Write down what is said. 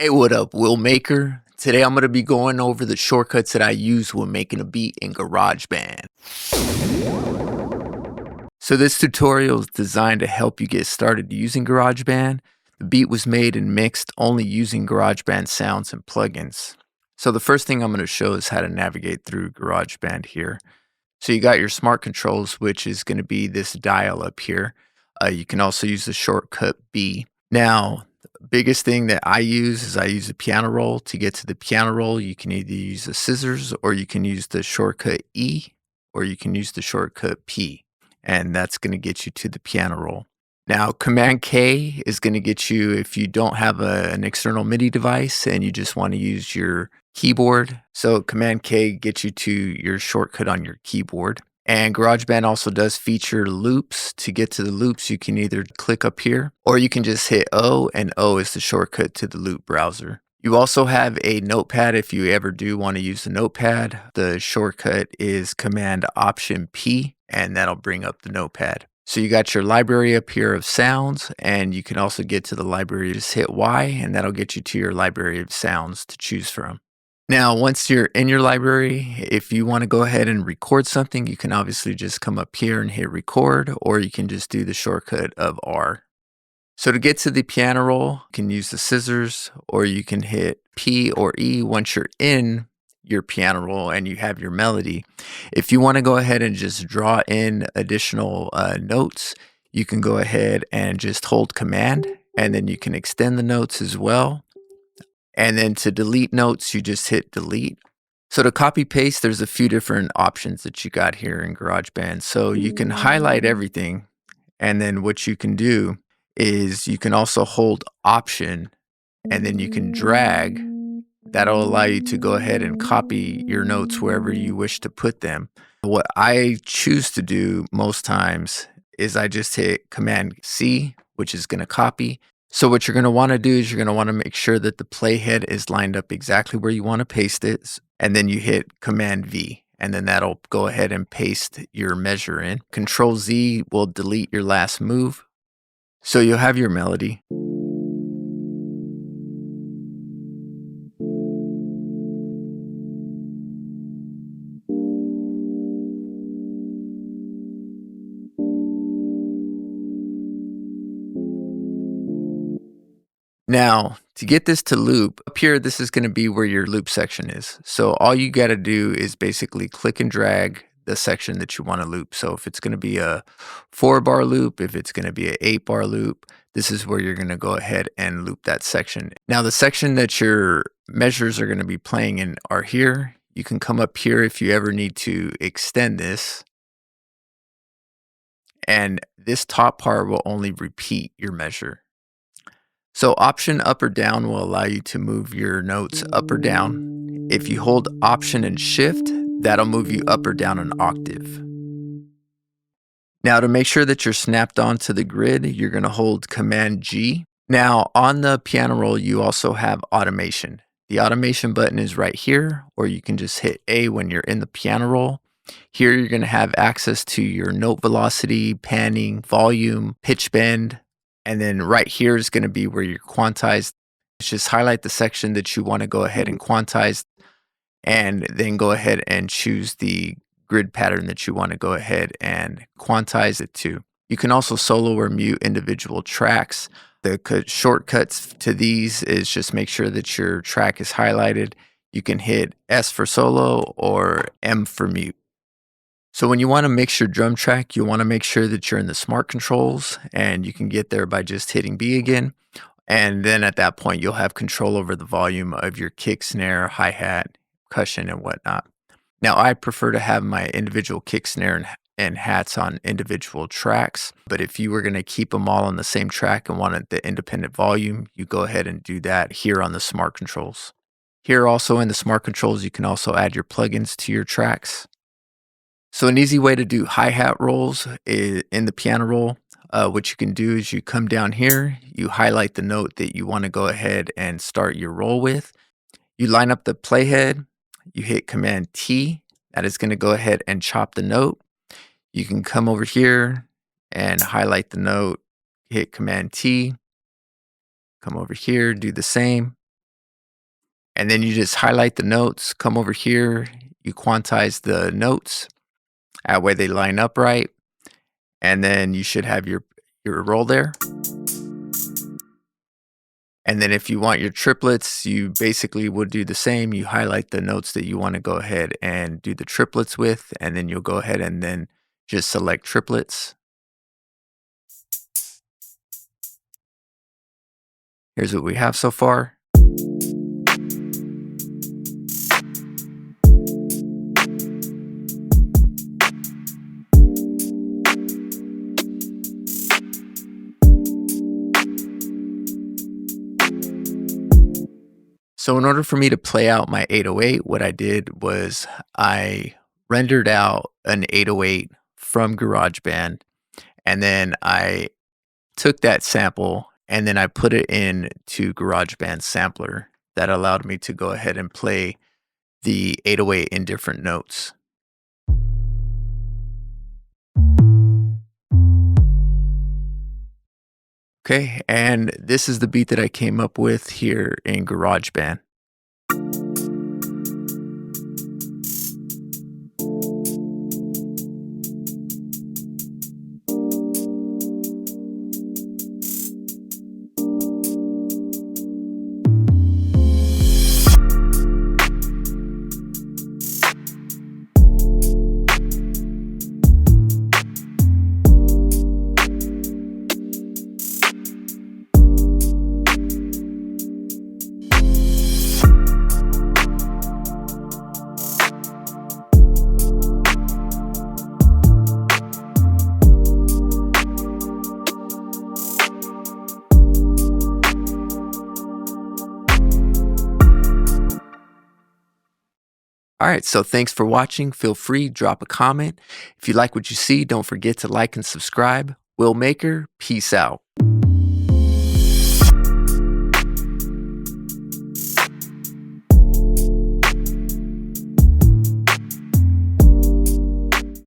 Hey, what up, Will Maker? Today I'm going to be going over the shortcuts that I use when making a beat in GarageBand. So this tutorial is designed to help you get started using GarageBand. The beat was made and mixed only using GarageBand sounds and plugins. So the first thing I'm going to show is how to navigate through GarageBand here. So you got your smart controls, which is going to be this dial up here. You can also use the shortcut B. Now, the biggest thing that I use is I use a piano roll. To get to the piano roll, you can either use the scissors or you can use the shortcut E or you can use the shortcut P. And that's going to get you to the piano roll. Now, Command K is going to get you if you don't have an external MIDI device and you just want to use your keyboard. So Command K gets you to your shortcut on your keyboard. And GarageBand also does feature loops. To get to the loops, you can either click up here or you can just hit O, and O is the shortcut to the loop browser. You also have a notepad if you ever do want to use the notepad. The shortcut is Command Option P, and that'll bring up the notepad. So you got your library up here of sounds, and you can also get to the library. Just hit Y, and that'll get you to your library of sounds to choose from. Now, once you're in your library, if you want to go ahead and record something, you can obviously just come up here and hit record, or you can just do the shortcut of R. So to get to the piano roll, you can use the scissors, or you can hit P or E once you're in your piano roll and you have your melody. If you want to go ahead and just draw in additional notes, you can go ahead and just hold Command, and then you can extend the notes as well. And then to delete notes, you just hit delete. So to copy paste, there's a few different options that you got here in GarageBand. So you can highlight everything, and then what you can do is you can also hold Option, and then you can drag. That'll allow you to go ahead and copy your notes wherever you wish to put them. What I choose to do most times is I just hit Command C, which is going to copy. So what you're going to want to do is you're going to want to make sure that the playhead is lined up exactly where you want to paste it. And then you hit Command V, and then that'll go ahead and paste your measure in. Control Z will delete your last move. So you'll have your melody. Now, to get this to loop, up here, this is going to be where your loop section is. So all you got to do is basically click and drag the section that you want to loop. So if it's going to be a 4-bar loop, if it's going to be an 8-bar loop, this is where you're going to go ahead and loop that section. Now, the section that your measures are going to be playing in are here. You can come up here if you ever need to extend this. And this top part will only repeat your measure. So Option up or down will allow you to move your notes up or down. If you hold Option and Shift, that'll move you up or down an octave. Now to make sure that you're snapped onto the grid, you're going to hold Command G. Now on the piano roll, you also have automation. The automation button is right here, or you can just hit A when you're in the piano roll. Here you're going to have access to your note velocity, panning, volume, pitch bend. And then right here is going to be where your quantize. Just highlight the section that you want to go ahead and quantize, and then go ahead and choose the grid pattern that you want to go ahead and quantize it to. You can also solo or mute individual tracks. The shortcuts to these is just make sure that your track is highlighted. You can hit S for solo or M for mute. So when you want to mix your drum track, you want to make sure that you're in the smart controls, and you can get there by just hitting B again. And then at that point, you'll have control over the volume of your kick, snare, hi-hat, percussion, and whatnot. Now, I prefer to have my individual kick, snare, and hats on individual tracks. But if you were going to keep them all on the same track and wanted the independent volume, you go ahead and do that here on the smart controls. Here also in the smart controls, you can also add your plugins to your tracks. So an easy way to do hi-hat rolls is in the piano roll. What you can do is you come down here, you highlight the note that you want to go ahead and start your roll with. You line up the playhead, you hit Command T, that is going to go ahead and chop the note. You can come over here and highlight the note, hit Command T, come over here, do the same. And then you just highlight the notes, come over here, you quantize the notes, that way they line up right, and then you should have your roll there. And then if you want your triplets, you basically would do the same. You highlight the notes that you want to go ahead and do the triplets with, and then you'll go ahead and then just select triplets. Here's what we have so far. So in order for me to play out my 808, what I did was I rendered out an 808 from GarageBand, and then I took that sample and then I put it into GarageBand sampler. That allowed me to go ahead and play the 808 in different notes. Okay, and this is the beat that I came up with here in GarageBand. All right, so thanks for watching. Feel free, drop a comment. If you like what you see, don't forget to like and subscribe. Will Maker, peace out.